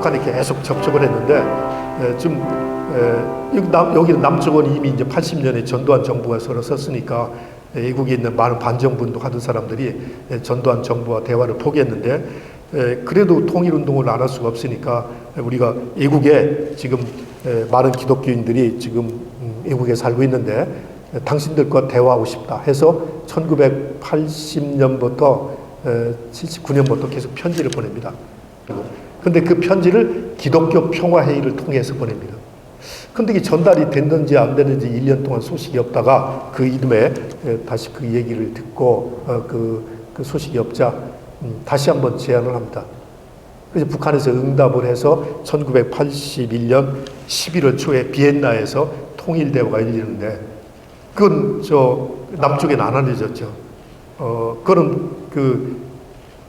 북한이 계속 접촉을 했는데 여기 남쪽은 이미 이제 80년에 전두환 정부가 서었으니까 애국에 있는 많은 반정분도 하던 사람들이 전두환 정부와 대화를 포기했는데 그래도 통일운동을 안 할 수가 없으니까 우리가 애국에 지금 많은 기독교인들이 지금 애국에 살고 있는데 당신들과 대화하고 싶다 해서 1980년부터 79년부터 계속 편지를 보냅니다. 근데 그 편지를 기독교 평화회의를 통해서 보냅니다. 근데 이게 전달이 됐는지 안 됐는지 1년 동안 소식이 없다가 그 이듬해 다시 그 얘기를 듣고 그 소식이 없자 다시 한번 제안을 합니다. 그래서 북한에서 응답을 해서 1981년 11월 초에 비엔나에서 통일대화가 열리는데 그건 남쪽에는 안 알려졌죠. 그거는 그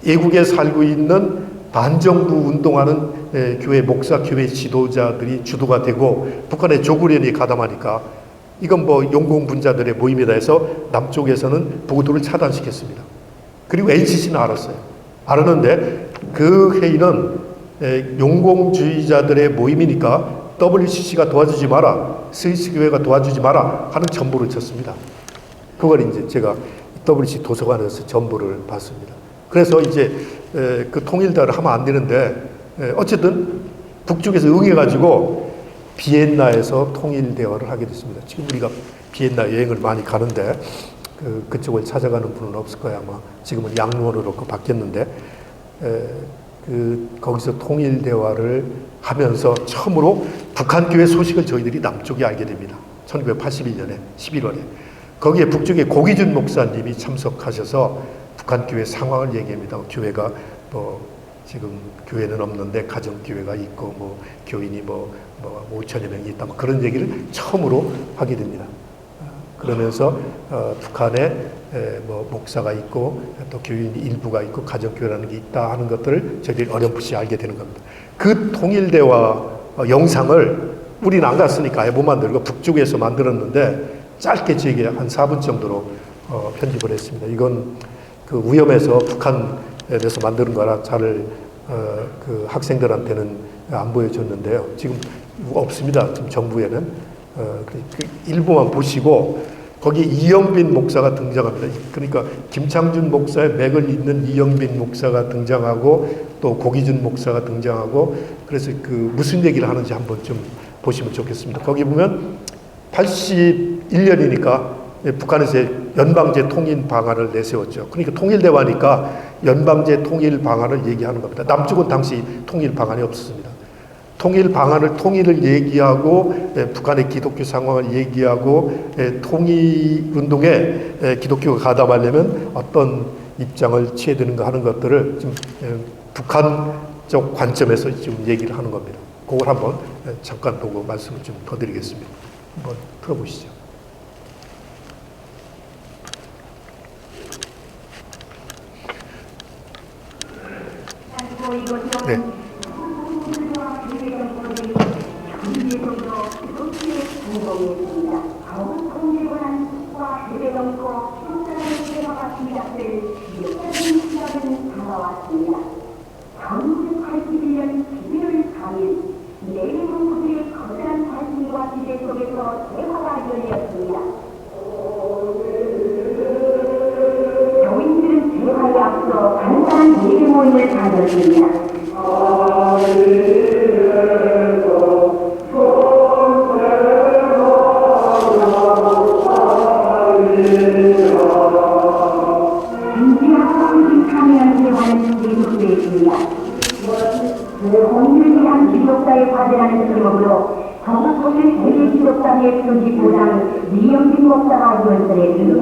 애국에 살고 있는 반정부 운동하는 교회 목사, 교회 지도자들이 주도가 되고 북한의 조국련이 가담하니까 이건 뭐 용공분자들의 모임이다 해서 남쪽에서는 보도를 차단시켰습니다. 그리고 NCC는 알았어요. 알았는데 그 회의는 용공주의자들의 모임이니까 WCC가 도와주지 마라, 스위스 교회가 도와주지 마라 하는 전보를 쳤습니다. 그걸 이제 제가 WCC 도서관에서 전보를 봤습니다. 그래서 이제 그 통일대화를 하면 안 되는데 어쨌든 북쪽에서 응해가지고 비엔나에서 통일대화를 하게 됐습니다. 지금 우리가 비엔나 여행을 많이 가는데 그쪽을 찾아가는 분은 없을 거야 아마. 지금은 양로원으로 바뀌었는데 거기서 통일대화를 하면서 처음으로 북한교회 소식을 저희들이 남쪽에 알게 됩니다. 1981년에 11월에 거기에 북쪽에 고기준 목사님이 참석하셔서 북한교회 상황을 얘기합니다. 교회가 지금 교회는 없는데 가정교회가 있고 교인이 5천여 명이 있다 그런 얘기를 처음으로 하게 됩니다. 그러면서 북한에 목사가 있고 또 교인이 일부가 있고 가정교회라는 게 있다 하는 것들을 저희들이 어렴풋이 알게 되는 겁니다. 그 통일대화 영상을 우리는 안 갔으니까 아예 못 만들고 북쪽에서 만들었는데 짧게 저에게 한 4분 정도로 편집을 했습니다. 이건 그 위험해서 북한에서 만드는 거라 잘 그 학생들한테는 안 보여줬는데요. 지금 없습니다. 지금 정부에는. 그 일부만 보시고 거기에 이영빈 목사가 등장합니다. 그러니까 김창준 목사의 맥을 잇는 이영빈 목사가 등장하고 또 고기준 목사가 등장하고 그래서 그 무슨 얘기를 하는지 한번 좀 보시면 좋겠습니다. 거기 보면 81년이니까 북한에서 연방제 통일 방안을 내세웠죠. 그러니까 통일대화니까 연방제 통일 방안을 얘기하는 겁니다. 남쪽은 당시 통일 방안이 없었습니다. 통일을 얘기하고 북한의 기독교 상황을 얘기하고 통일운동에 기독교가 가담하려면 어떤 입장을 취해야 되는가 하는 것들을 좀 북한적 관점에서 지금 얘기를 하는 겁니다. 그걸 한번 잠깐 보고 말씀을 좀 더 드리겠습니다. 한번 들어보시죠. 네. 교인들은 대화에 앞서 간단한 예배 모임을 가졌습니다. 공유를 위한 기독자의 과제라는 제목으로 전국통일 세계 기독자의 표지보장 이영빈 목사가 연설했습니다.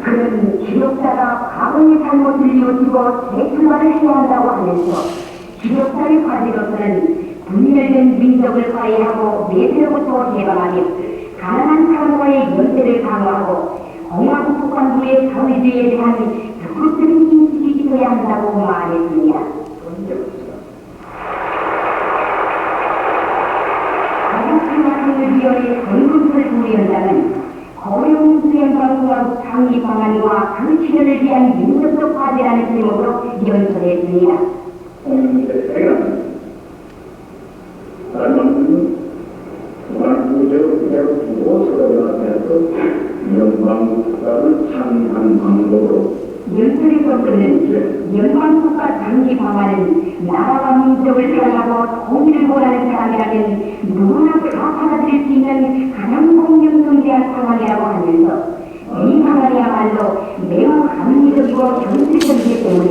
그는 기독자가 과거의 잘못을 이웃이고 재출발을 해야 한다고 하면서 기독자의 과제로서는 분열된 민족을 화해하고 내세로부터 해방하며 가난한 사람과의 연대를 강화하고 공화국 북한부의 사회주의에 대한 적극적인 인식이 있어야 한다고 말했습니다. 가족평화통일위원회 건국설 부위원장은 고용 수행방공화국 장기 방안과 그 실현을 위한 민족적 과제라는 제목으로 연설했습니다. 공대회는 다른 무제로 무엇으로 연합해서 영광국가를 창의한 방법으로 연설에서는 연방국가 장기 방안은 나라와 민족을 사랑하고 통일을 원하는 사람이라면 누구나 다 받아들일 수 있는 가장 공명성대한 방안이라고 하면서 이 방안이야말로 매우 합리적이고 현실적이기 때문에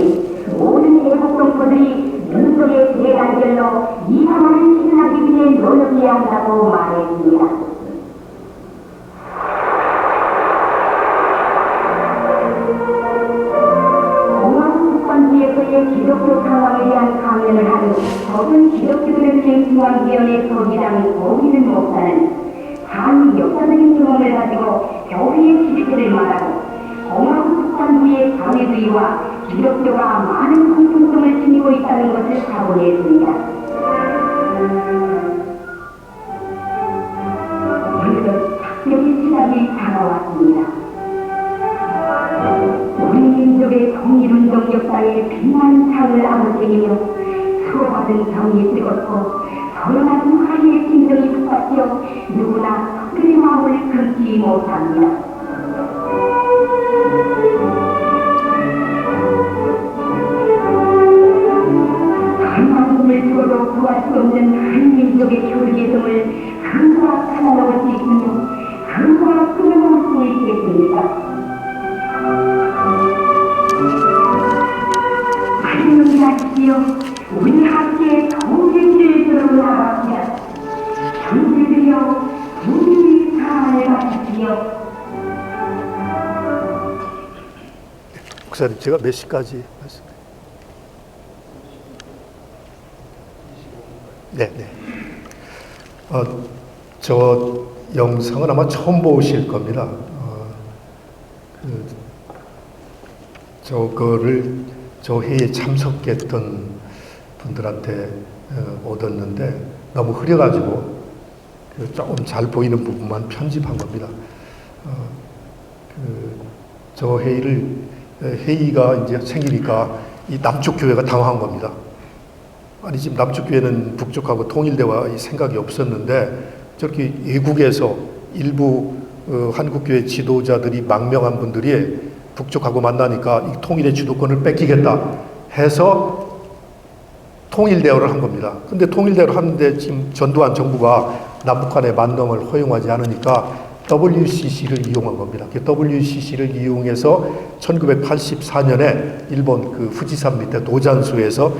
모든 애국 정부들이 민족의 대단결로 이 방안을 실현하기 위해 노력해야 한다고 말했습니다. 국방부에서의 기독교 상황에 대한 강연을 한 거든 기독교인의 중앙위원회 소리장 고기준 목사는 한국 역사적인 경험을 가지고 교회의 실체를 말하고 공화국 국방부의 사회주의와 기독교가 많은 공통점을 지니고 있다는 것을 각오했습니다. 그래서 작별의 시작이 다가왔습니다. 우리 민족의 통일운동 역사에 빛나는 상을 아무새기며 수호받은 정이 뜨겁고 서른한 화해의 심정이 북받쳐 누구나 그의 마음을 금치 못합니다. 한 몸을 죽어도 구할 수 없는 한 민족의 교리개성을 근거와 찾아놓을 수 있으며 근거와 끊어놓을 수 있겠습니까? 하십시오. 우리 함께 통일을 들어 나갑시다. 형제들이여, 우리 사랑을 바치시오. 목사님, 제가 몇 시까지 말씀드릴까요? 네, 네. 저 영상은 아마 처음 보실 겁니다. 저 회의에 참석했던 분들한테 얻었는데 너무 흐려가지고 조금 잘 보이는 부분만 편집한 겁니다. 저 회의가 이제 생기니까 이 남쪽 교회가 당황한 겁니다. 아니, 지금 남쪽 교회는 북쪽하고 통일대화 이 생각이 없었는데 저렇게 외국에서 일부 한국 교회 지도자들이 망명한 분들이 북쪽하고 만나니까 이 통일의 주도권을 뺏기겠다 해서 통일대화를 한 겁니다. 근데 통일대화를 하는데 지금 전두환 정부가 남북 간의 만남을 허용하지 않으니까 WCC를 이용한 겁니다. WCC를 이용해서 1984년에 일본 그 후지산 밑에 도잔수에서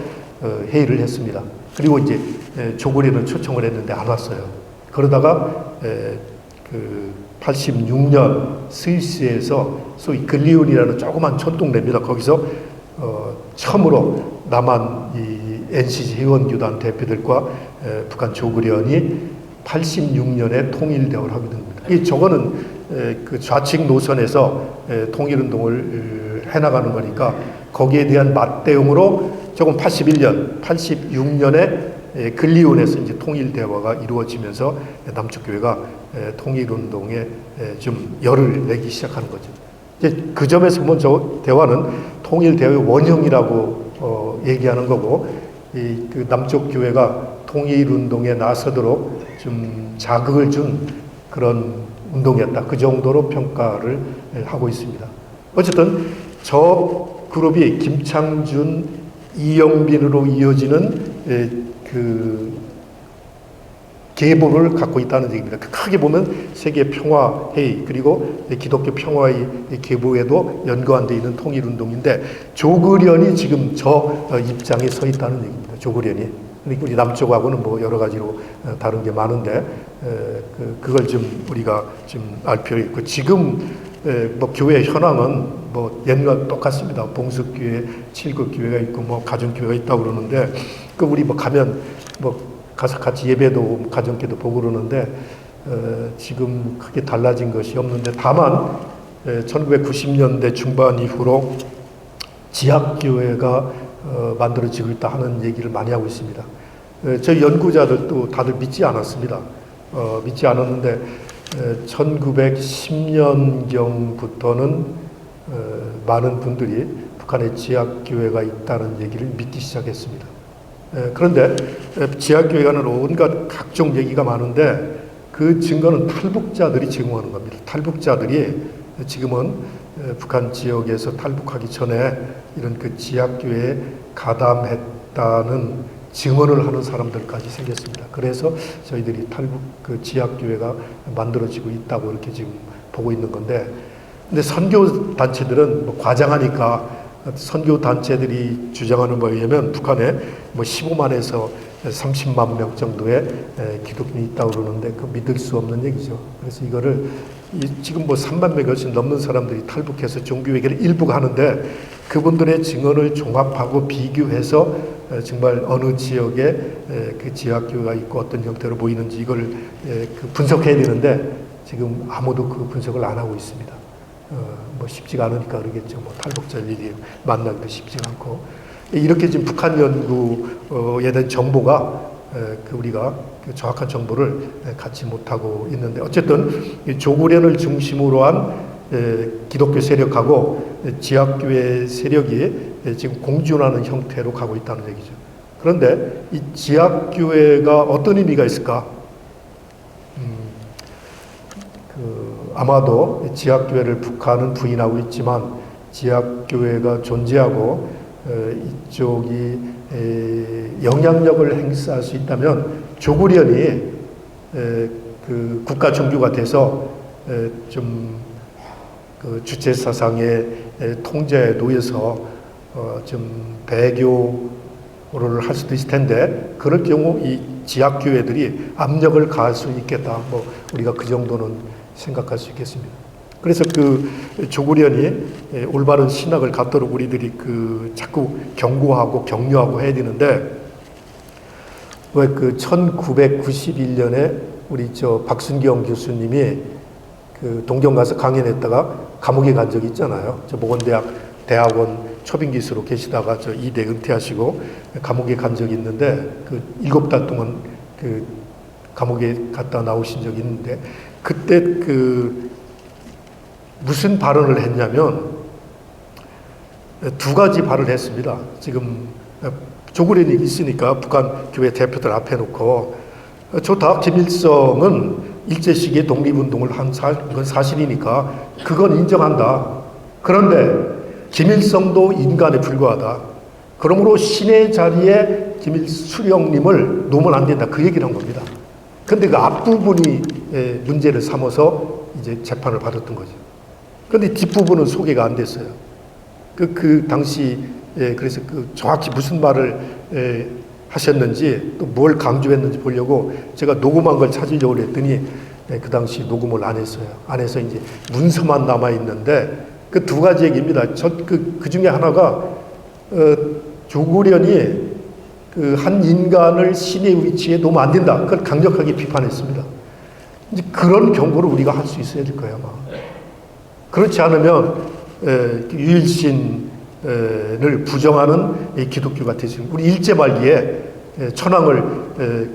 회의를 했습니다. 그리고 이제 조고리는 초청을 했는데 안 왔어요. 그러다가 86년 스위스에서 소위 글리온이라는 조그만 촌동네입니다. 거기서 처음으로 남한 이 NCC 회원교단 대표들과 북한 조국련이 86년에 통일대화를 하게 됩니다. 저거는 그 좌측 노선에서 통일운동을 해나가는 거니까 거기에 대한 맞대응으로 조금 86년에 글리온에서 이제 통일대화가 이루어지면서 남쪽 교회가 통일운동에 좀 열을 내기 시작하는 거죠. 이제 그 점에서 보면 저 대화는 통일대화의 원형이라고 얘기하는 거고, 그 남쪽 교회가 통일운동에 나서도록 좀 자극을 준 그런 운동이었다. 그 정도로 평가를 하고 있습니다. 어쨌든 저 그룹이 김창준, 이영빈으로 이어지는 그 계보를 갖고 있다는 얘기입니다. 크게 보면 세계 평화 회의 그리고 기독교 평화의 계보에도 연관되어 있는 통일운동인데 조그련이 지금 저 입장에 서 있다는 얘기입니다. 조그련이. 우리 남쪽하고는 뭐 여러 가지로 다른 게 많은데 그걸 좀 우리가 좀 알 필요 있고, 지금 뭐 교회 현황은 뭐 옛날 똑같습니다. 봉숙교회, 칠국교회가 있고 뭐 가정교회가 있다고 그러는데 그 우리 뭐 가면 뭐 가서 같이 예배도 가정교회도 보고 그러는데 지금 크게 달라진 것이 없는데, 다만 1990년대 중반 이후로 지학교회가 만들어지고 있다 하는 얘기를 많이 하고 있습니다. 저희 연구자들도 다들 믿지 않았습니다. 믿지 않았는데 1910년경부터는 많은 분들이 북한에 지하교회가 있다는 얘기를 믿기 시작했습니다. 그런데 지하교회가는 온갖 각종 얘기가 많은데 그 증거는 탈북자들이 제공하는 겁니다. 탈북자들이 지금은 북한 지역에서 탈북하기 전에 이런 그 지하교회에 가담했다는 증언을 하는 사람들까지 생겼습니다. 그래서 저희들이 탈북 그 지하교회가 만들어지고 있다고 이렇게 지금 보고 있는 건데, 근데 선교 단체들은 뭐 과장하니까 선교 단체들이 주장하는 바에 의하면 북한에 뭐 15만에서 30만 명 정도의 기독교인이 있다고 그러는데 그 믿을 수 없는 얘기죠. 그래서 이거를 지금 뭐 3만 명이 훨씬 넘는 사람들이 탈북해서 종교회개를 일부가 하는데 그분들의 증언을 종합하고 비교해서 정말 어느 지역에 그 지하교회가 있고 어떤 형태로 보이는지 이걸 그 분석해야 되는데 지금 아무도 그 분석을 안 하고 있습니다. 뭐 쉽지가 않으니까 그러겠죠. 뭐 탈북자들이 만나기도 쉽지가 않고 이렇게 지금 북한 연구에 대한 정보가 그 우리가 그 정확한 정보를 갖지 못하고 있는데 어쨌든 조국련을 중심으로 한 기독교 세력하고 지하교회 세력이 지금 공존하는 형태로 가고 있다는 얘기죠. 그런데 이 지하교회가 어떤 의미가 있을까? 아마도 지하교회를 북한은 부인하고 있지만 지하교회가 존재하고 이쪽이 영향력을 행사할 수 있다면 조국련이 그 국가 종교가 돼서 좀 그 주체 사상의 통제에 놓여서 좀 배교를 할 수도 있을 텐데 그럴 경우 이 지하교회들이 압력을 가할 수 있겠다. 뭐 우리가 그 정도는 생각할 수 있겠습니다. 그래서 그 조국련이 올바른 신학을 갖도록 우리들이 그 자꾸 경고하고 격려하고 해야 되는데 왜 그 1991년에 우리 저 박순경 교수님이 그 동경 가서 강연했다가 감옥에 간 적이 있잖아요. 저 모건대학 대학원 초빙기수로 계시다가 저 이대 은퇴하시고 감옥에 간 적이 있는데 그 7달 동안 그 감옥에 갔다 나오신 적이 있는데 그때 그 무슨 발언을 했냐면 두 가지 발언을 했습니다. 지금 조국련이 있으니까 북한 교회 대표들 앞에 놓고 좋다. 김일성은 일제시기에 독립운동을 한 이건 사실이니까 그건 인정한다. 그런데 김일성도 인간에 불과하다. 그러므로 신의 자리에 수령님을 놓으면 안 된다. 그 얘기를 한 겁니다. 근데 그 앞부분이 문제를 삼아서 이제 재판을 받았던 거죠. 근데 뒷부분은 소개가 안 됐어요. 그 당시 그래서 그 정확히 무슨 말을 하셨는지 또 뭘 강조했는지 보려고 제가 녹음한 걸 찾으려고 했더니 그 당시 녹음을 안 했어요. 안 해서 이제 문서만 남아 있는데 그 두 가지 얘기입니다. 그 중에 하나가 조국련이 그 한 인간을 신의 위치에 놓으면 안 된다. 그걸 강력하게 비판했습니다. 이제 그런 경고를 우리가 할 수 있어야 될 거예요, 아마. 그렇지 않으면 유일신을 부정하는 기독교가 되죠. 우리 일제 말기에 천황을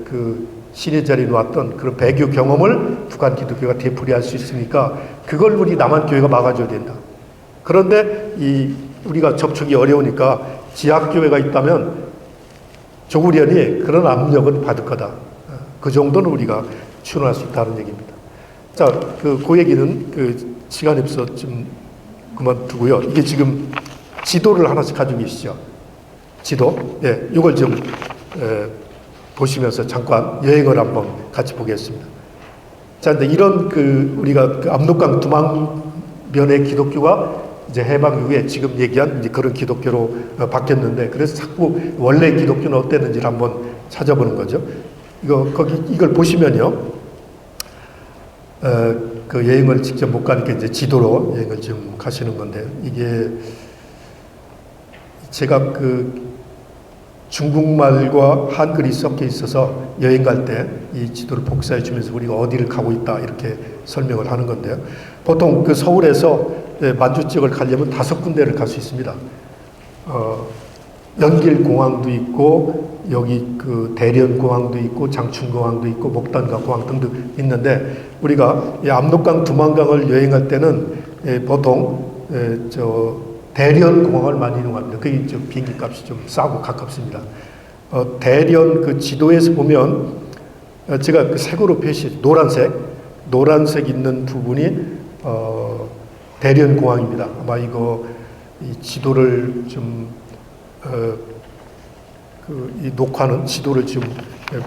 그 신의 자리에 놓았던 그런 배교 경험을 북한 기독교가 되풀이할 수 있으니까 그걸 우리 남한 교회가 막아줘야 된다. 그런데 우리가 접촉이 어려우니까 지하교회가 있다면 조국련이 그런 압력은 받을 거다. 그 정도는 우리가 추론할 수 있다는 얘기입니다. 자, 그 얘기는 그 시간이 없어 좀 그만두고요. 이게 지금 지도를 하나씩 가지고 계시죠. 지도. 예, 이걸 좀 보시면서 잠깐 여행을 한번 같이 보겠습니다. 자, 근데 이런 우리가 압록강 두만면의 기독교가 이제 해방 이후에 지금 얘기한 이제 그런 기독교로 바뀌었는데 그래서 자꾸 원래 기독교는 어땠는지를 한번 찾아보는 거죠. 이걸 보시면요. 그 여행을 직접 못 가니까 이제 지도로 여행을 좀 가시는 건데 이게 제가 그 중국말과 한글이 섞여 있어서 여행 갈 때 이 지도를 복사해 주면서 우리가 어디를 가고 있다 이렇게 설명을 하는 건데요. 보통 그 서울에서 만주 지역을 가려면 5군데를 갈 수 있습니다. 연길공항도 있고 여기 그 대련공항도 있고 장춘공항도 있고 목단강 공항 등등 있는데 우리가 이 압록강 두만강을 여행할 때는 보통 저 대련공항을 많이 이용합니다. 그게 좀 비행기 값이 좀 싸고 가깝습니다. 대련 그 지도에서 보면 제가 그 색으로 표시 노란색 있는 부분이 대련공항입니다. 아마 이거 이 지도를 좀 이 녹화는 지도를 좀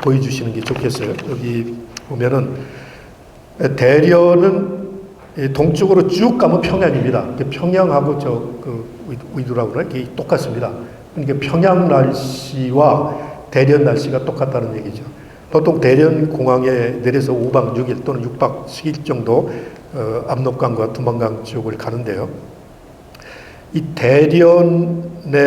보여주시는 게 좋겠어요. 여기 보면은 대련은 동쪽으로 쭉 가면 평양입니다. 평양하고 그 위두라고 그래 이게 똑같습니다. 그러니까 평양 날씨와 대련 날씨가 똑같다는 얘기죠. 보통 대련 공항에 내려서 5박 6일 또는 6박 10일 정도 압록강과 두만강 쪽을 가는데요. 이 대련에서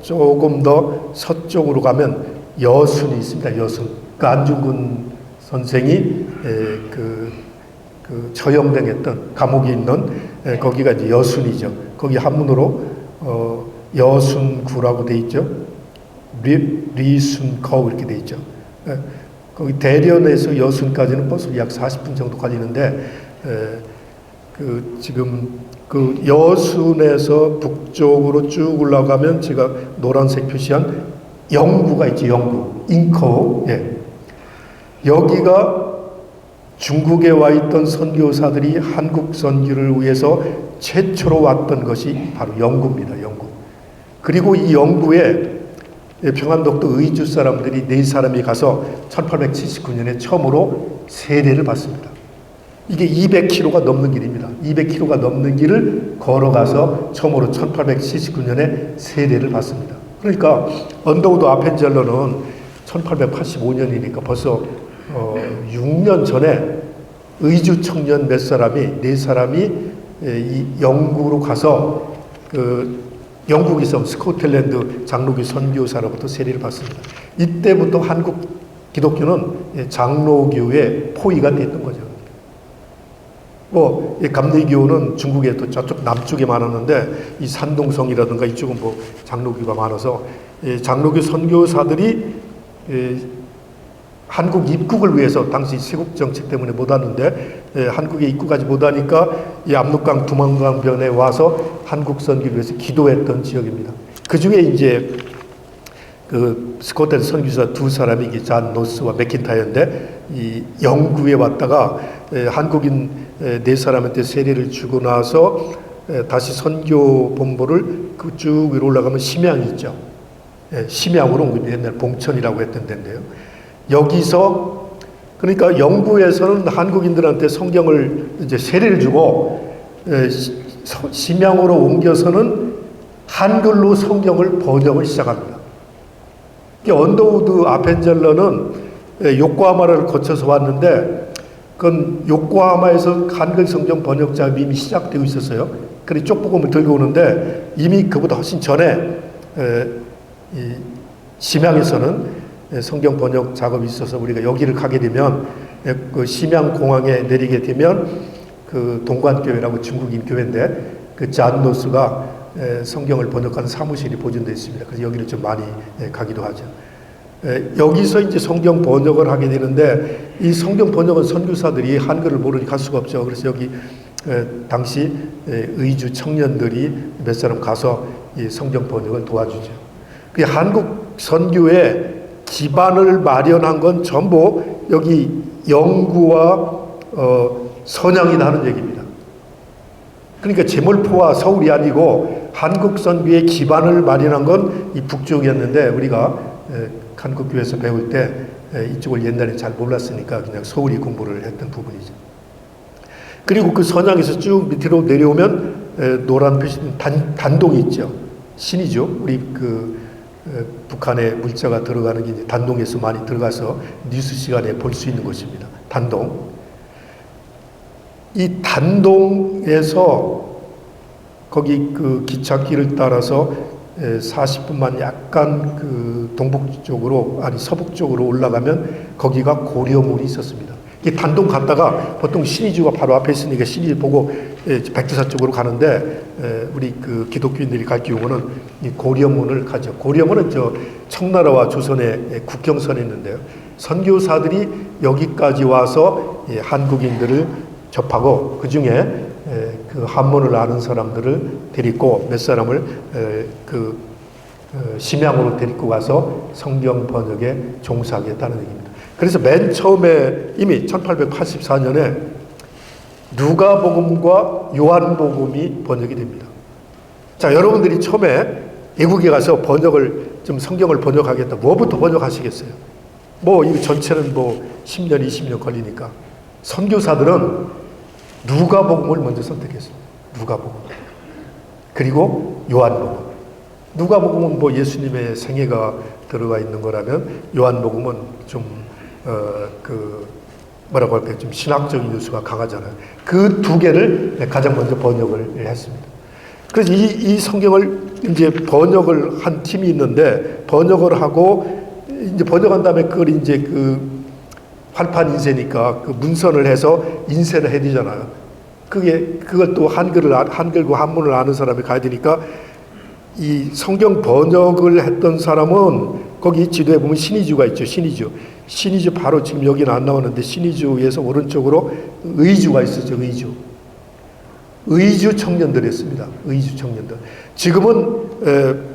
조금 더 서쪽으로 가면 여순이 있습니다. 여순. 그 안중근 선생이 그 처형당했던 감옥에 있는 거기가 이제 여순이죠. 거기 한문으로 여순구라고 돼 있죠. 리순커 이렇게 돼 있죠. 거기 대련에서 여순까지는 버스로 약 40분 정도 걸리는데 지금 그 여순에서 북쪽으로 쭉 올라가면 제가 노란색 표시한 영구가 있죠. 영구, 잉커. 여기가 중국에 와 있던 선교사들이 한국 선교를 위해서 최초로 왔던 것이 바로 영구입니다. 영구. 그리고 이 영구에 평안독도 의주 사람들이 4사람이 가서 1879년에 처음으로 세례를 받습니다. 이게 200km가 넘는 길입니다. 200km가 넘는 길을 걸어가서 처음으로 1879년에 세례를 받습니다. 그러니까 언더우드 아펜젤러는 1885년이니까 벌써 6년 전에 의주 청년 몇 사람이 4사람이 이 영구로 가서 그 영국에서 스코틀랜드 장로교 선교사로부터 세례를 받습니다. 이때부터 한국 기독교는 장로교의 포위가 됐던 거죠. 이 감리교는 중국에 또 저쪽 남쪽에 많았는데 이 산동성이라든가 이쪽은 뭐 장로교가 많아서 장로교 선교사들이 한국 입국을 위해서 당시 세국 정책 때문에 못 왔는데 한국에 입국하지 못하니까 이 압록강 두만강변에 와서 한국 선교를 위해서 기도했던 지역입니다. 그 중에 이제 그 스코틀랜드 선교사 2사람이 잔 노스와 맥킨타이어인데 이 영구에 왔다가 한국인 4사람한테 세례를 주고 나서 다시 선교 본부를 쭉 위로 올라가면 심양이 있죠. 심양으로 온 겁니다. 옛날 봉천이라고 했던 데인데요. 여기서 그러니까 영구에서는 한국인들한테 성경을 이제 세례를 주고 심양으로 옮겨서는 한글로 성경을 번역을 시작합니다. 언더우드 아펜젤러는 요코하마를 거쳐서 왔는데 그건 요코하마에서 한글 성경 번역 작업이 이미 시작되고 있었어요. 그래서 쪽복음을 들고 오는데 이미 그보다 훨씬 전에 이 심양에서는 성경 번역 작업이 있어서 우리가 여기를 가게 되면 그 심양 공항에 내리게 되면 그 동관교회라고 중국인 교회인데 그 잔 노스가 성경을 번역하는 사무실이 보존되어 있습니다. 그래서 여기를 좀 많이 가기도 하죠. 여기서 이제 성경 번역을 하게 되는데 이 성경 번역은 선교사들이 한글을 모르니 갈 수가 없죠. 그래서 여기 당시 의주 청년들이 몇 사람 가서 이 성경 번역을 도와주죠. 그 한국 선교의 기반을 마련한 건 전부 여기 영구와 선양이라는 얘기입니다. 그러니까 제물포와 서울이 아니고 한국 선교의 기반을 마련한 건 이 북쪽이었는데 우리가 한국교회에서 배울 때 이쪽을 옛날에 잘 몰랐으니까 그냥 서울이 공부를 했던 부분이죠. 그리고 그 선양에서 쭉 밑으로 내려오면 노란 표시 단동이 있죠. 신이죠. 우리 북한에 물자가 들어가는 게 단동에서 많이 들어가서 뉴스 시간에 볼 수 있는 곳입니다. 단동. 이 단동에서 거기 그 기찻길을 따라서 40분만 약간 동북 쪽으로 서북 쪽으로 올라가면 거기가 고려문이 있었습니다. 이 단동 갔다가 보통 신의주가 바로 앞에 있으니까 신의 보고 백두산 쪽으로 가는데 우리 그 기독교인들이 갈 경우는 이 고려문을 가죠. 고려문은 저 청나라와 조선의 국경선에 있는데요. 선교사들이 여기까지 와서 한국인들을 접하고 그 중에 그 한문을 아는 사람들을 데리고 몇 사람을 심양으로 데리고 가서 성경 번역에 종사하겠다는 얘기입니다. 그래서 맨 처음에 이미 1884년에 누가복음과 요한복음이 번역이 됩니다. 자, 여러분들이 처음에 외국에 가서 좀 성경을 번역하겠다. 뭐부터 번역하시겠어요? 이거 전체는 10년, 20년 걸리니까. 선교사들은 누가복음을 먼저 선택했습니다. 누가복음. 그리고 요한복음. 누가복음은 예수님의 생애가 들어가 있는 거라면 요한복음은 좀 뭐라고 할까요? 좀 신학적인 요소가 강하잖아요. 그 두 개를 가장 먼저 번역을 했습니다. 그래서 이 성경을 이제 번역을 한 팀이 있는데 번역을 하고 이제 번역한 다음에 그걸 이제 활판 인쇄니까 문선을 해서 인쇄를 해야 되잖아요. 그걸 또 한글과 한문을 아는 사람이 가야 되니까 이 성경 번역을 했던 사람은 거기 지도에 보면 신의주가 있죠. 신의주 바로 지금 여기는 안 나오는데 신의주에서 오른쪽으로 의주가 있었죠. 의주 청년들이었습니다. 의주 청년들. 지금은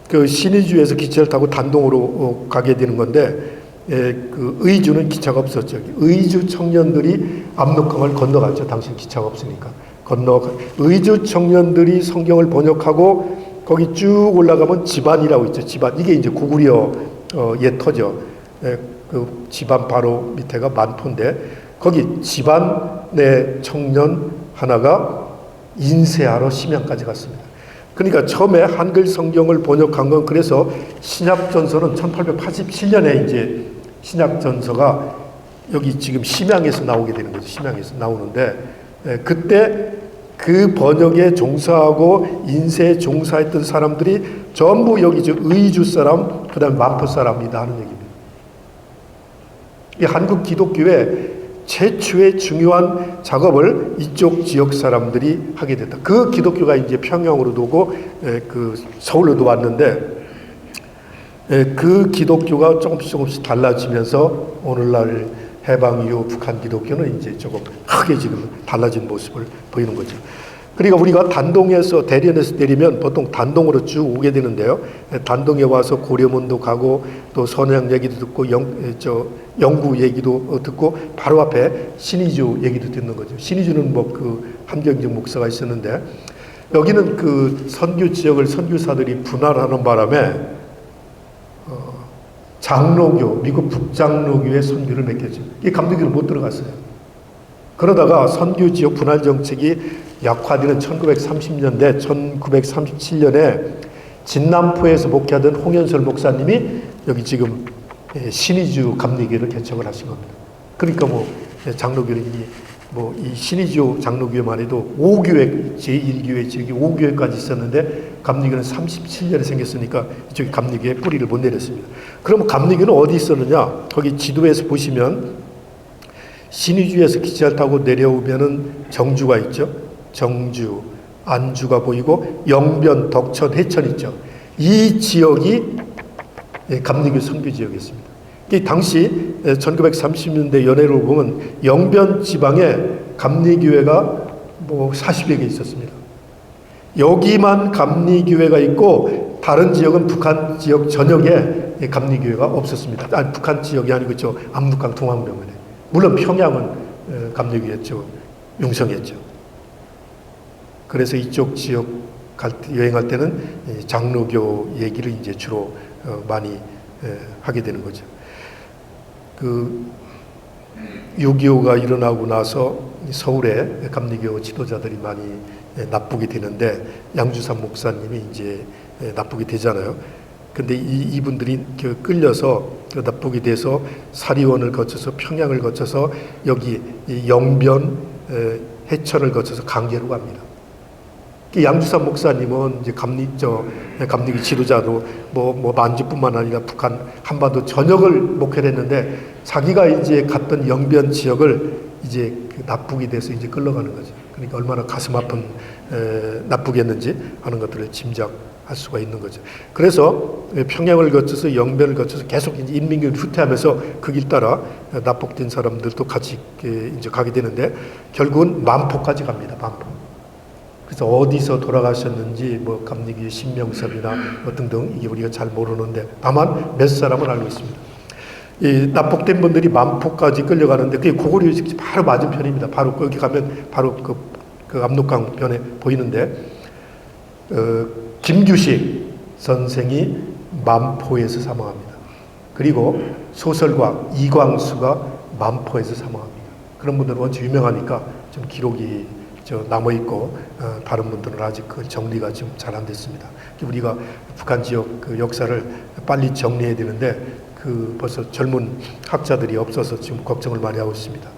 그 신의주에서 기차를 타고 단동으로 가게 되는 건데 그 의주는 기차가 없었죠. 의주 청년들이 압록강을 건너갔죠. 당시 기차가 없으니까. 의주 청년들이 성경을 번역하고 거기 쭉 올라가면 지반이라고 있죠. 지반. 이게 이제 고구려 터죠. 그 지반 바로 밑에가 만포인데 거기 지반의 청년 하나가 인쇄하러 심양까지 갔습니다. 그러니까 처음에 한글 성경을 번역한 건 그래서 신약전서는 1887년에 이제 신약전서가 여기 지금 심양에서 나오게 되는 거죠. 심양에서 나오는데 그때 그 번역에 종사하고 인쇄에 종사했던 사람들이 전부 여기 의주 사람, 그 다음에 만포 사람이다 하는 얘기입니다. 이 한국 기독교의 최초의 중요한 작업을 이쪽 지역 사람들이 하게 됐다. 그 기독교가 이제 평양으로도 오고 서울로도 왔는데 그 기독교가 조금씩 달라지면서 오늘날 해방 이후 북한 기독교는 이제 조금 크게 지금 달라진 모습을 보이는 거죠. 그러니까 우리가 단동에서 대련에서 내리면 보통 단동으로 쭉 오게 되는데요. 단동에 와서 고려문도 가고 또 선양 얘기도 듣고 영구 얘기도 듣고 바로 앞에 신의주 얘기도 듣는 거죠. 신의주는 한경직 목사가 있었는데 여기는 그 선교 지역을 선교사들이 분할하는 바람에 장로교, 미국 북장로교의 선교를 맡겼죠. 이 감독교를 못 들어갔어요. 그러다가 선교 지역 분할 정책이 약화되는 1930년대, 1937년에 진남포에서 목회하던 홍현설 목사님이 여기 지금 신의주 감리교를 개척을 하신 겁니다. 그러니까 장로교는 이 신의주 장로교만 해도 5교회, 제1교회, 제5교회까지 있었는데 감리교는 37년에 생겼으니까 이쪽에 감리교에 뿌리를 못 내렸습니다. 그럼 감리교는 어디 있었느냐? 거기 지도에서 보시면 신의주에서 기차를 타고 내려오면은 정주가 있죠. 정주, 안주가 보이고 영변, 덕천, 해천 있죠. 이 지역이 감리교 선교 지역이었습니다. 당시 1930년대 연해를 보면 영변 지방에 감리교회가 40여 개 있었습니다. 여기만 감리교회가 있고 다른 지역은 북한 지역 전역에 감리교회가 없었습니다. 아니, 북한 지역이 아니고 압록강 동학병원에. 물론 평양은 감리교회였죠. 용성이었죠. 그래서 이쪽 지역 여행할 때는 장로교 얘기를 이제 주로 많이 하게 되는 거죠. 6.25가 일어나고 나서 서울에 감리교 지도자들이 많이 납북이 되는데 양주삼 목사님이 이제 납북이 되잖아요. 근데 이분들이 끌려서 납북이 돼서 사리원을 거쳐서 평양을 거쳐서 여기 영변 해천을 거쳐서 강계로 갑니다. 양주삼 목사님은 이제 감리교 지도자로 만주뿐만 아니라 북한 한반도 전역을 목회를 했는데 자기가 이제 갔던 영변 지역을 이제 그 납북이 돼서 이제 끌려가는 거죠. 그러니까 얼마나 가슴 아픈 납북이었는지 하는 것들을 짐작할 수가 있는 거죠. 그래서 평양을 거쳐서 영변을 거쳐서 계속 이제 인민군 후퇴하면서 그 길 따라 납북된 사람들도 같이 이제 가게 되는데 결국은 만포까지 갑니다. 만포. 그래서 어디서 돌아가셨는지 감리교의 신명섭이나 등등 이게 우리가 잘 모르는데 다만 몇 사람은 알고 있습니다. 이 납북된 분들이 만포까지 끌려가는데 그게 고구려 유적지 바로 맞은편입니다. 바로 거기 가면 바로 그 압록강 변에 보이는데 김규식 선생이 만포에서 사망합니다. 그리고 소설가 이광수가 만포에서 사망합니다. 그런 분들은 원체 유명하니까 좀 기록이 남아 있고 다른 분들은 아직 그 정리가 좀 잘 안 됐습니다. 우리가 북한 지역 그 역사를 빨리 정리해야 되는데 벌써 젊은 학자들이 없어서 지금 걱정을 많이 하고 있습니다.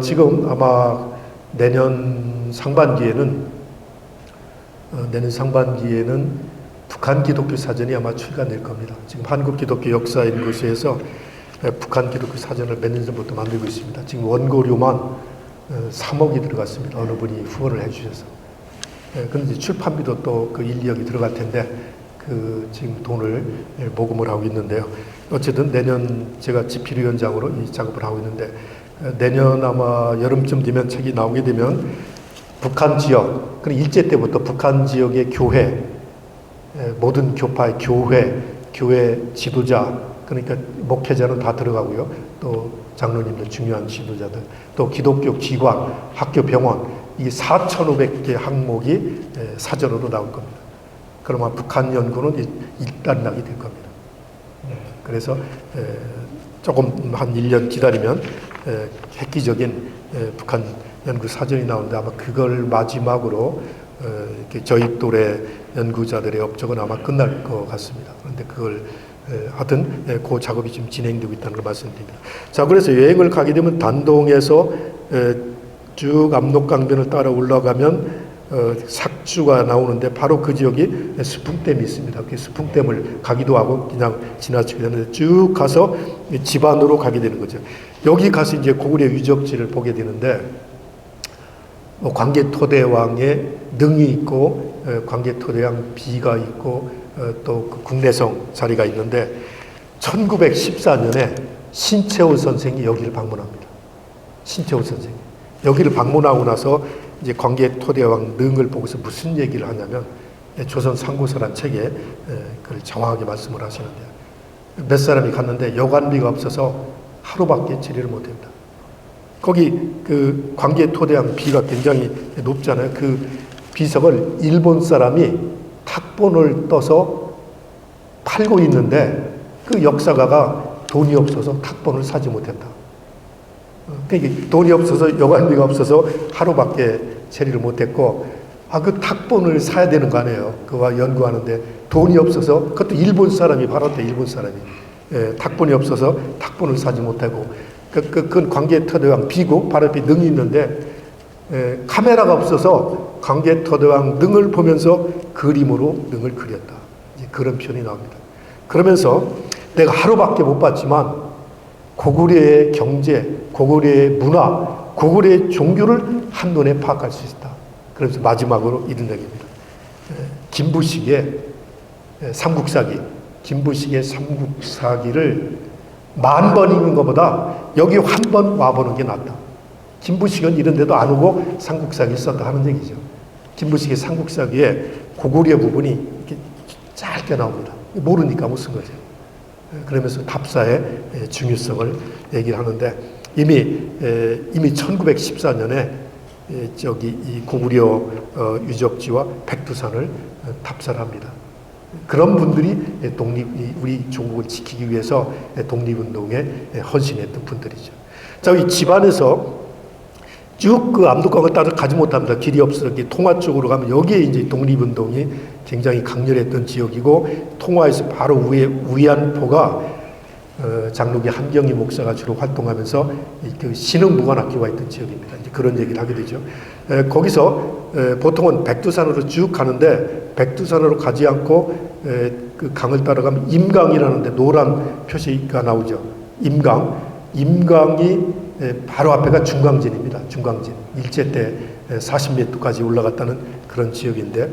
지금 아마 내년 상반기에는 북한 기독교 사전이 아마 출간될 겁니다. 지금 한국 기독교 역사연구소에서 북한 기독교 사전을 몇 년 전부터 만들고 있습니다. 지금 원고료만 3억이 들어갔습니다. 어느 분이 후원을 해주셔서. 그런데 출판비도 또 그 1, 2억이 들어갈 텐데 지금 돈을 모금을 하고 있는데요. 어쨌든 내년 제가 집필위원장으로 이 작업을 하고 있는데 내년 아마 여름쯤 되면 책이 나오게 되면 북한 지역, 그리고 일제 때부터 북한 지역의 교회, 모든 교파의 교회 지도자, 그러니까 목회자는 다 들어가고요. 또 장로님들 중요한 지도자들, 또 기독교 기관, 학교, 병원, 이 4,500개 항목이 사전으로 나올 겁니다. 그러면 북한 연구는 일단락이 될 겁니다. 그래서 조금 한 1년 기다리면 획기적인 북한 연구 사전이 나오는데 아마 그걸 마지막으로 이렇게 저희 또래 연구자들의 업적은 아마 끝날 것 같습니다. 그런데 그걸 하여튼 그 작업이 지금 진행되고 있다는 걸 말씀드립니다. 자, 그래서 여행을 가게 되면 단동에서 쭉 압록강변을 따라 올라가면 삭주가 나오는데 바로 그 지역이 스풍댐이 있습니다. 그 스풍댐을 가기도 하고 그냥 지나치게 되는데 쭉 가서 집 안으로 가게 되는 거죠. 여기 가서 이제 고구려 유적지를 보게 되는데 광개토대왕의 능이 있고 광개토대왕 비가 있고 또 그 국내성 자리가 있는데 1914년에 신채호 선생이 여기를 방문합니다. 신채호 선생이 여기를 방문하고 나서 이제 광개토대왕 능을 보고서 무슨 얘기를 하냐면 조선 상고서란 책에 그걸 정확하게 말씀을 하시는데요. 몇 사람이 갔는데 여관비가 없어서 하루밖에 지리를 못합니다. 거기 그 광개토대왕 비가 굉장히 높잖아요. 그 비석을 일본 사람이 탁본을 떠서 팔고 있는데 그 역사가가 돈이 없어서 탁본을 사지 못했다. 그러니까 돈이 없어서 여관비가 없어서 하루밖에 체리를 못했고 그 탁본을 사야 되는 거 아니에요. 그와 연구하는데 돈이 없어서 그것도 일본 사람이 팔았대. 일본 사람이 탁본이 없어서 탁본을 사지 못하고 그건 광개토대왕 비고 바로 앞에 능이 있는데 카메라가 없어서 광개토대왕 능을 보면서 그림으로 능을 그렸다. 이제 그런 표현이 나옵니다. 그러면서 내가 하루밖에 못 봤지만 고구려의 경제, 고구려의 문화, 고구려의 종교를 한눈에 파악할 수 있다. 그래서 마지막으로 이런 얘기입니다. 김부식의 삼국사기, 김부식의 삼국사기를 10,000번 읽는 것보다 여기 한 번 와보는 게 낫다. 김부식은 이런 데도 안 오고 삼국사기 썼다 하는 얘기죠. 김부식의 삼국사기에 고구려 부분이 이렇게 짧게 나옵니다. 모르니까 못 쓴 거죠. 그러면서 답사의 중요성을 얘기를 하는데 이미 1914년에 저기 이 고구려 유적지와 백두산을 답사를 합니다. 그런 분들이 우리 조국을 지키기 위해서 독립운동에 헌신했던 분들이죠. 자, 이 집안에서 쭉 그 압록강을 따라 가지 못합니다. 길이 없어서 통화 쪽으로 가면 여기에 이제 독립운동이 굉장히 강렬했던 지역이고 통화에서 바로 위에 우이안포가 장로교 한경희 목사가 주로 활동하면서 그 신흥무관학교가 있던 지역입니다. 이제 그런 얘기를 하게 되죠. 거기서 보통은 백두산으로 쭉 가는데 백두산으로 가지 않고 그 강을 따라가면 임강이라는데 노란 표시가 나오죠. 임강이 바로 앞에가 중강진입니다. 중강진. 일제 때 40m까지 올라갔다는 그런 지역인데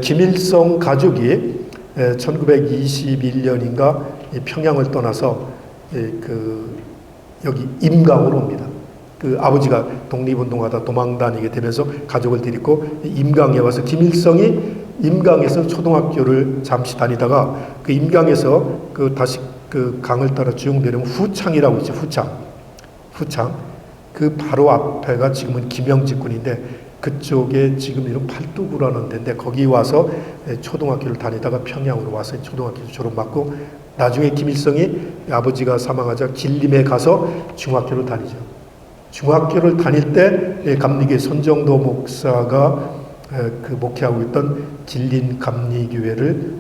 김일성 가족이 1921년인가 평양을 떠나서 여기 임강으로 옵니다. 그 아버지가 독립운동하다 도망 다니게 되면서 가족을 데리고 임강에 와서 김일성이 임강에서 초등학교를 잠시 다니다가 그 임강에서 다시 그 강을 따라 쭉 내려오면 후창이라고 있죠. 후창. 그 바로 앞에가 지금은 김영직군인데 그쪽에 지금 이런 팔도구라는 데인데 거기 와서 초등학교를 다니다가 평양으로 와서 초등학교 졸업받고 나중에 김일성이 아버지가 사망하자 길림에 가서 중학교를 다니죠. 중학교를 다닐 때 감리교 손정도 목사가 그 목회하고 있던 길림 감리교회를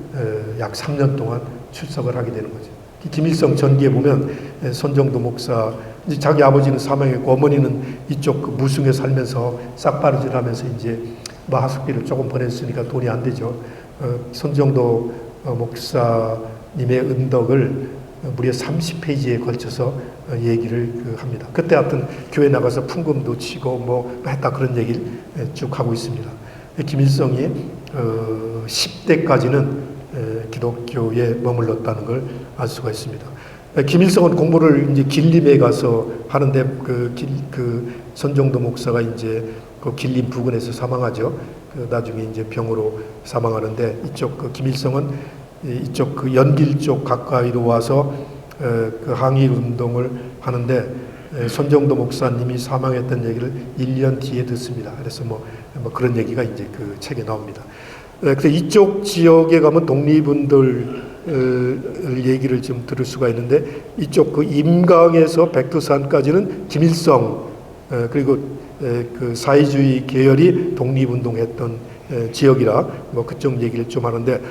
약 3년 동안 출석을 하게 되는 거죠. 김일성 전기에 보면 손정도 목사 이제 자기 아버지는 사망했고 어머니는 이쪽 그 무승에 살면서 싹바르질하면서 이제 뭐 하숙비를 조금 보냈으니까 돈이 안 되죠. 손정도 목사님의 은덕을 무려 30페이지에 걸쳐서 얘기를 합니다. 그때 하여튼 교회 나가서 풍금도 치고 뭐 했다 그런 얘기를 쭉 하고 있습니다. 김일성이 10대까지는 기독교에 머물렀다는 걸 알 수가 있습니다. 김일성은 공부를 이제 길림에 가서 하는데 그 손정도 목사가 이제 그 길림 부근에서 사망하죠. 나중에 이제 병으로 사망하는데 이쪽 김일성은 이쪽 그 연길 쪽 가까이로 와서 그 항일 운동을 하는데 손정도 목사님이 사망했던 얘기를 1년 뒤에 듣습니다. 그래서 뭐 그런 얘기가 이제 그 책에 나옵니다. 그래서 이쪽 지역에 가면 독립운들 얘기를 좀 들을 수가 있는데 이쪽 그 임강에서 백두산까지는 김일성 그리고 그 사회주의 계열이 독립운동했던 지역이라 뭐 그쪽 얘기를 좀 하는데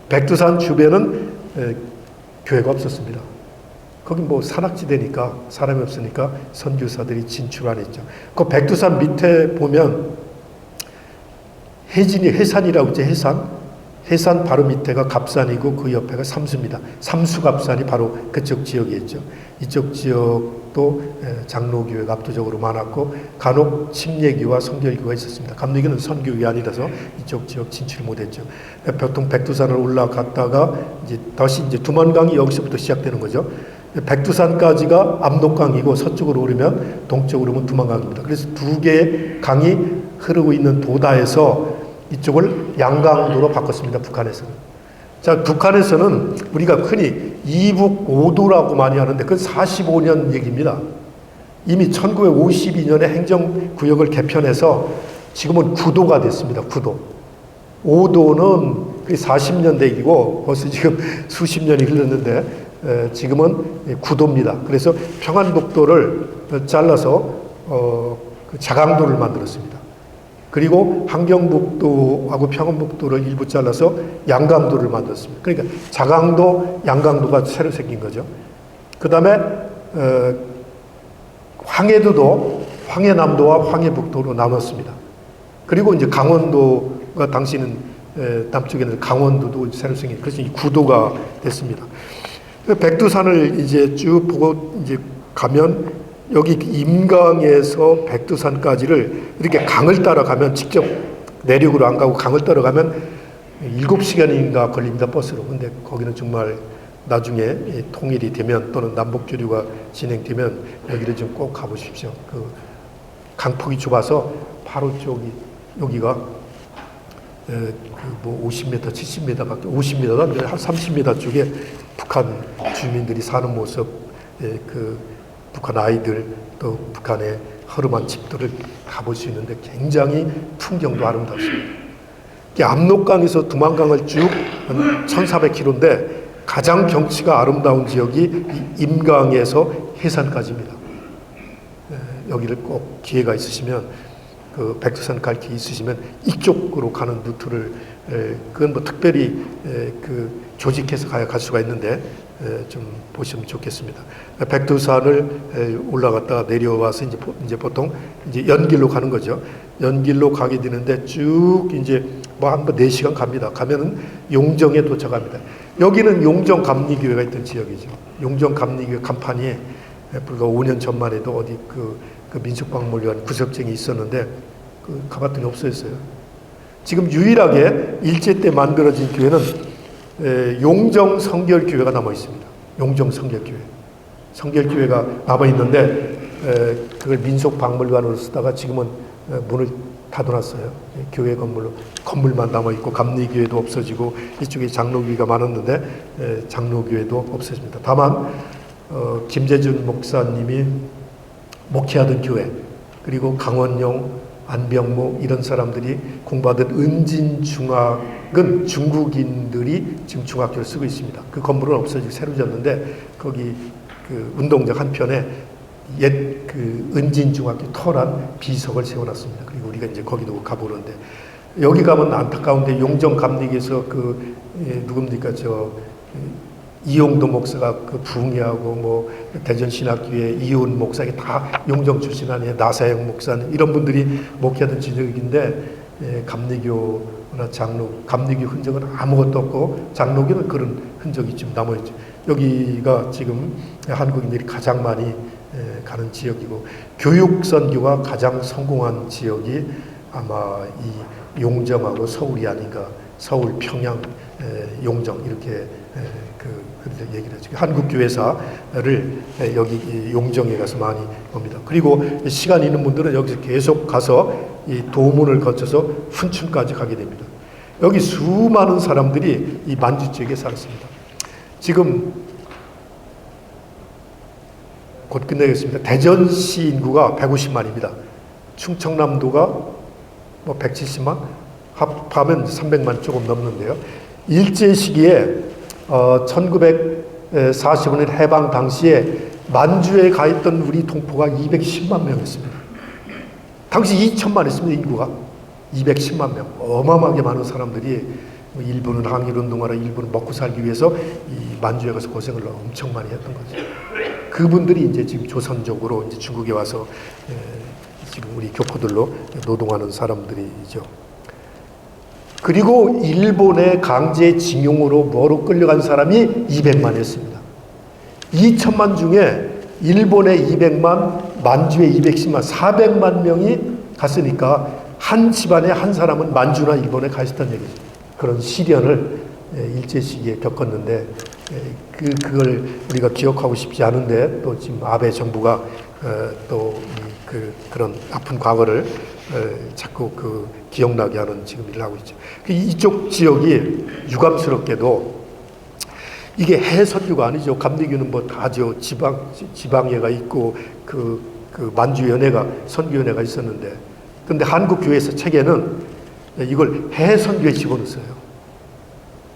백두산 주변은 교회가 없었습니다. 거기 뭐 산악지대니까 사람이 없으니까 선교사들이 진출 안 했죠. 그 백두산 밑에 보면 해산이라고 있죠. 해산 바로 밑에가 갑산이고 그 옆에가 삼수입니다. 삼수갑산이 바로 그쪽 지역에 있죠. 이쪽 지역도 장로교회가 압도적으로 많았고 간혹 침례교와 성결교가 있었습니다. 감리교는 선교가 아니라서 이쪽 지역 진출 못했죠. 보통 백두산을 올라갔다가 이제 다시 이제 두만강이 여기서부터 시작되는 거죠. 백두산까지가 압록강이고 서쪽으로 오르면 동쪽으로 오면 두만강입니다. 그래서 두 개의 강이 흐르고 있는 도다에서 이쪽을 양강도로 바꿨습니다. 북한에서는. 자, 북한에서는 우리가 흔히 이북 5도라고 많이 하는데 그건 45년 얘기입니다. 이미 1952년에 행정구역을 개편해서 지금은 9도가 됐습니다. 9도. 5도는 40년 대기고 벌써 지금 수십 년이 흘렀는데 지금은 9도입니다. 그래서 평안북도를 잘라서 자강도를 만들었습니다. 그리고 함경북도하고 평안북도를 일부 잘라서 양강도를 만들었습니다. 그러니까 자강도, 양강도가 새로 생긴 거죠. 그 다음에 황해도도 황해남도와 황해북도로 나눴습니다. 그리고 이제 강원도가 당시는 남쪽에는 강원도도 새로 생긴 그래서 이 구도가 됐습니다. 백두산을 이제 쭉 보고 이제 가면 여기 임강에서 백두산까지를 이렇게 강을 따라가면 직접 내륙으로 안 가고 강을 따라가면 7시간인가 걸립니다. 버스로. 근데 거기는 정말 나중에 통일이 되면 또는 남북교류가 진행되면 여기를 좀 꼭 가보십시오. 그 강폭이 좁아서 바로 여기가 뭐 50m, 70m 밖에 50m가 한 30m 쪽에 북한 주민들이 사는 모습, 북한 아이들 또 북한의 허름한 집들을 가볼 수 있는데 굉장히 풍경도 아름답습니다. 압록강에서 두만강을 쭉 1400km인데 가장 경치가 아름다운 지역이 임강에서 해산까지입니다. 여기를 꼭 기회가 있으시면 그 백두산 갈 기회 있으시면 이쪽으로 가는 루트를 그건 뭐 특별히 그 조직해서 가야 갈 수가 있는데 좀 보시면 좋겠습니다. 백두산을 올라갔다가 내려와서 이제 보통 이제 연길로 가는 거죠. 연길로 가게 되는데 쭉 이제 뭐 한 4시간 갑니다. 가면은 용정에 도착합니다. 여기는 용정 감리교회가 있던 지역이죠. 용정 감리교회 간판이 불과 5년 전만 해도 어디 그 민속박물관 구석쟁이 있었는데 가봤더니 없어졌어요. 지금 유일하게 일제 때 만들어진 교회는 용정 성결교회가 남아 있습니다. 용정 성결교회. 성결교회가 남아 있는데 그걸 민속박물관으로 쓰다가 지금은 문을 닫아놨어요. 교회 건물만 남아 있고 감리교회도 없어지고 이쪽에 장로교회가 많았는데 장로교회도 없어집니다. 다만 김재준 목사님이 목회하던 교회, 그리고 강원용, 안병모 이런 사람들이 공부하던 은진중학은 중국인들이 지금 중학교를 쓰고 있습니다. 그 건물은 없어지고 새로 지었는데 거기 그 운동장 한편에 옛 그 은진중학교 터란 비석을 세워놨습니다. 그리고 우리가 이제 거기도 가보는데 여기 가면 안타까운데 용정 감리교에서 누굽니까 이용도 목사가 그 부흥회하고 뭐 대전신학교의 이훈 목사 이게 다 용정 출신 아니에요. 나사영 목사는 이런 분들이 목회하던 지역인데 감리교나 감리교 흔적은 아무것도 없고 장로교는 그런 흔적이 좀 남아있죠. 여기가 지금 한국인들이 가장 많이 가는 지역이고 교육 선교가 가장 성공한 지역이 아마 이 용정하고 서울이 아닌가. 서울, 평양, 용정 이렇게 그렇게 얘기를 하죠. 한국 교회사를 여기 용정에 가서 많이 옵니다. 그리고 시간 있는 분들은 여기서 계속 가서 이 도문을 거쳐서 훈춘까지 가게 됩니다. 여기 수많은 사람들이 이 만주 지역에 살았습니다. 지금 곧 끝내겠습니다. 대전시 인구가 150만입니다. 충청남도가 뭐 170만, 합하면 300만 조금 넘는데요. 일제 시기에 1945년 해방 당시에 만주에 가 있던 우리 동포가 210만 명이었습니다. 당시 2천만 했습니다. 인구가 210만 명. 어마어마하게 많은 사람들이 일부는 항일운동하라, 일부는 먹고 살기 위해서 이 만주에 가서 고생을 엄청 많이 했던 거죠. 그분들이 이제 지금 조선족으로 이제 중국에 와서 지금 우리 교포들로 노동하는 사람들이죠. 그리고 일본의 강제징용으로 뭐로 끌려간 사람이 200만이었습니다. 2천만 중에 일본의 200만, 만주의 210만, 400만 명이 갔으니까 한 집안에 한 사람은 만주나 일본에 가 있었다는 얘기죠. 그런 시련을 일제 시기에 겪었는데 그걸 우리가 기억하고 싶지 않은데 또 지금 아베 정부가 또 그런 아픈 과거를 자꾸 기억나게 하는 지금 일을 하고 있죠. 이쪽 지역이 유감스럽게도 이게 해선교가 아니죠. 감리교는 뭐 다죠. 지방예가 있고 그 만주연회가 선교연회가 있었는데, 근데 한국교회에서 책에는 이걸 해선교에 집어넣었어요.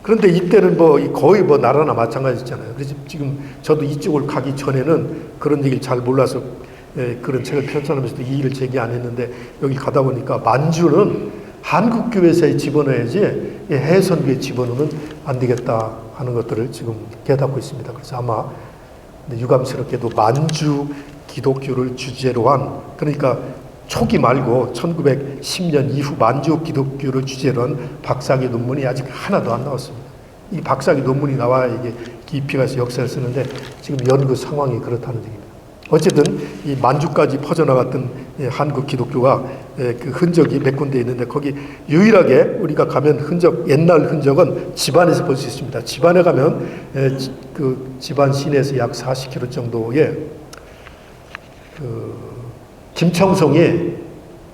그런데 이때는 거의 나라나 마찬가지잖아요. 그래서 지금 저도 이쪽을 가기 전에는 그런 얘기를 잘 몰라서 그런 책을 편찬하면서도 이 일을 제기 안 했는데 여기 가다 보니까 만주는 한국교회사에 집어넣어야지 해선교에 집어넣으면 안 되겠다 하는 것들을 지금 깨닫고 있습니다. 그래서 아마 유감스럽게도 만주 기독교를 주제로 한, 그러니까 초기 말고 1910년 이후 만주 기독교를 주제로 한 박사학위 논문이 아직 하나도 안 나왔습니다. 이 박사학위 논문이 나와야 이게 깊이 가서 역사를 쓰는데 지금 연구 상황이 그렇다는 얘기입니다. 어쨌든 이 만주까지 퍼져나갔던 한국 기독교가 그 흔적이 몇 군데 있는데 거기 유일하게 우리가 가면 옛날 흔적은 집안에서 볼 수 있습니다. 집안에 가면 그 집안 시내에서 약 40km 정도의 김청송이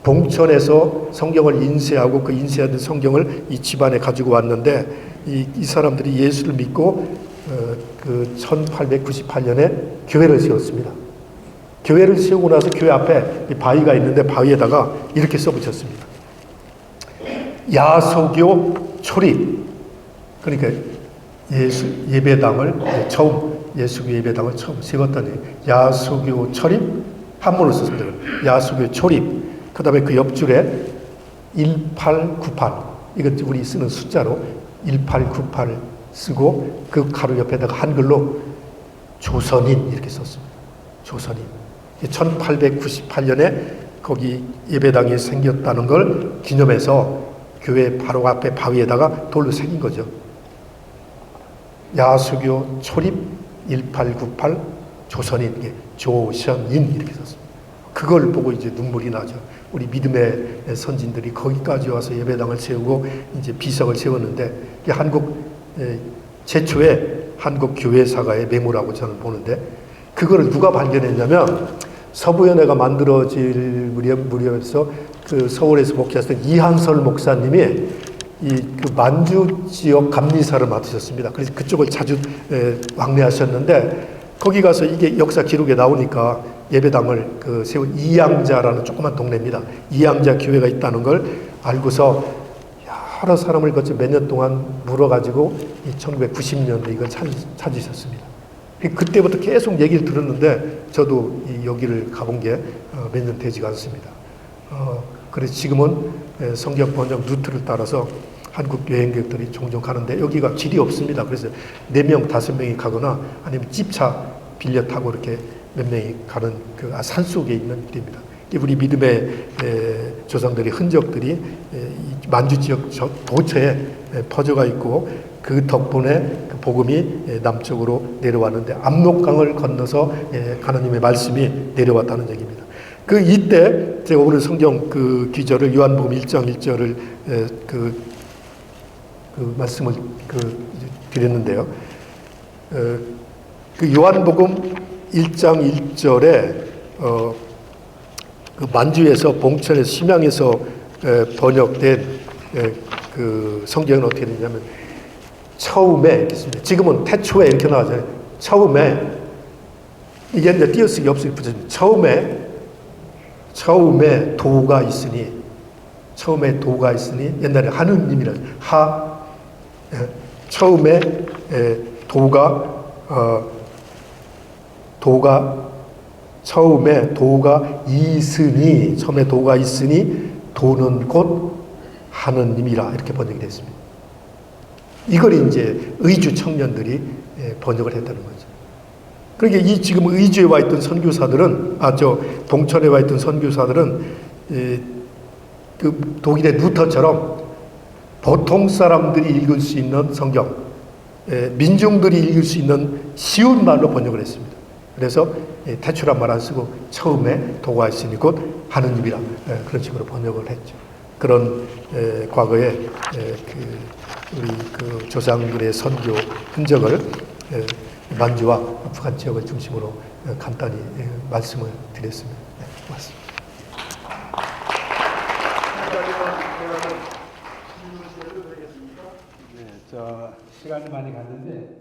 봉천에서 성경을 인쇄하고 그 인쇄하던 성경을 이 집안에 가지고 왔는데 이 사람들이 예수를 믿고 그 1898년에 교회를 세웠습니다. 교회를 세우고 나서 교회 앞에 바위가 있는데 바위에다가 이렇게 써붙였습니다. 야소교 초립. 그러니까 예배당을 처음 세웠더니 야소교 초립 한문을 썼습니다. 야소교 초립. 그 다음에 그 옆줄에 1898. 이것 우리 쓰는 숫자로 1898 쓰고 그 가로 옆에다가 한글로 조선인 이렇게 썼습니다. 조선인. 1898년에 거기 예배당이 생겼다는 걸 기념해서 교회 바로 앞에 바위에다가 돌로 새긴 거죠. 야수교 초립 1898 조선인, 조선인 이렇게 썼습니다. 그걸 보고 이제 눈물이 나죠. 우리 믿음의 선진들이 거기까지 와서 예배당을 세우고 이제 비석을 세웠는데 이게 한국 최초의 한국 교회사가의 메모라고 저는 보는데 그거를 누가 발견했냐면 서부연회가 만들어질 무렵에서 그 서울에서 목회하셨던 이한설 목사님이 그 만주 지역 감리사를 맡으셨습니다. 그래서 그쪽을 자주 왕래하셨는데 거기 가서 이게 역사 기록에 나오니까 예배당을 세운 이양자라는 조그만 동네입니다. 이양자 교회가 있다는 걸 알고서 여러 사람을 거쳐 몇 년 동안 물어가지고 1990년도에 이걸 찾으셨습니다. 그때부터 계속 얘기를 들었는데 저도 여기를 가본 게 몇 년 되지가 않습니다. 그래서 지금은 성경 번역 루트를 따라서 한국 여행객들이 종종 가는데 여기가 길이 없습니다. 그래서 4명, 5명이 가거나 아니면 집차 빌려 타고 이렇게 몇 명이 가는 그 산속에 있는 길입니다. 우리 믿음의 조상들의 흔적들이 만주 지역 도처에 퍼져가 있고 그 덕분에 그 복음이 남쪽으로 내려왔는데 압록강을 건너서 하나님의 말씀이 내려왔다는 얘기입니다. 그 이때 제가 오늘 성경 그 기절을 요한복음 1장 1절을 그 말씀을 드렸는데요. 그 요한복음 1장 1절에 그 만주에서 봉천에서 심양에서 번역된 그 성경은 어떻게 되냐면 처음에 이렇게 씁니다. 지금은 태초에 이렇게 나와잖아요. 처음에 이게 이제 띄어쓰기 없이 붙여집니다. 처음에 도가 있으니 처음에 도가 있으니 옛날에 하느님이라 처음에 처음에 도가 있으니 도는 곧 하느님이라 이렇게 번역이 됐습니다. 이걸 이제 의주 청년들이 번역을 했다는 거죠. 그러니까 이 지금 의주에 와 있던 선교사들은 봉천에 와 있던 선교사들은 그 독일의 루터처럼 보통 사람들이 읽을 수 있는 성경, 민중들이 읽을 수 있는 쉬운 말로 번역을 했습니다. 그래서 태초란 말 안 쓰고 처음에 도가 있으니 곧 하느님이라 그런 식으로 번역을 했죠. 그런 과거에 우리 그 조상들의 선교 흔적을 만주와 북한 지역을 중심으로 간단히 말씀을 드렸습니다. 네, 고맙습니다. 네, 시간이 많이 갔는데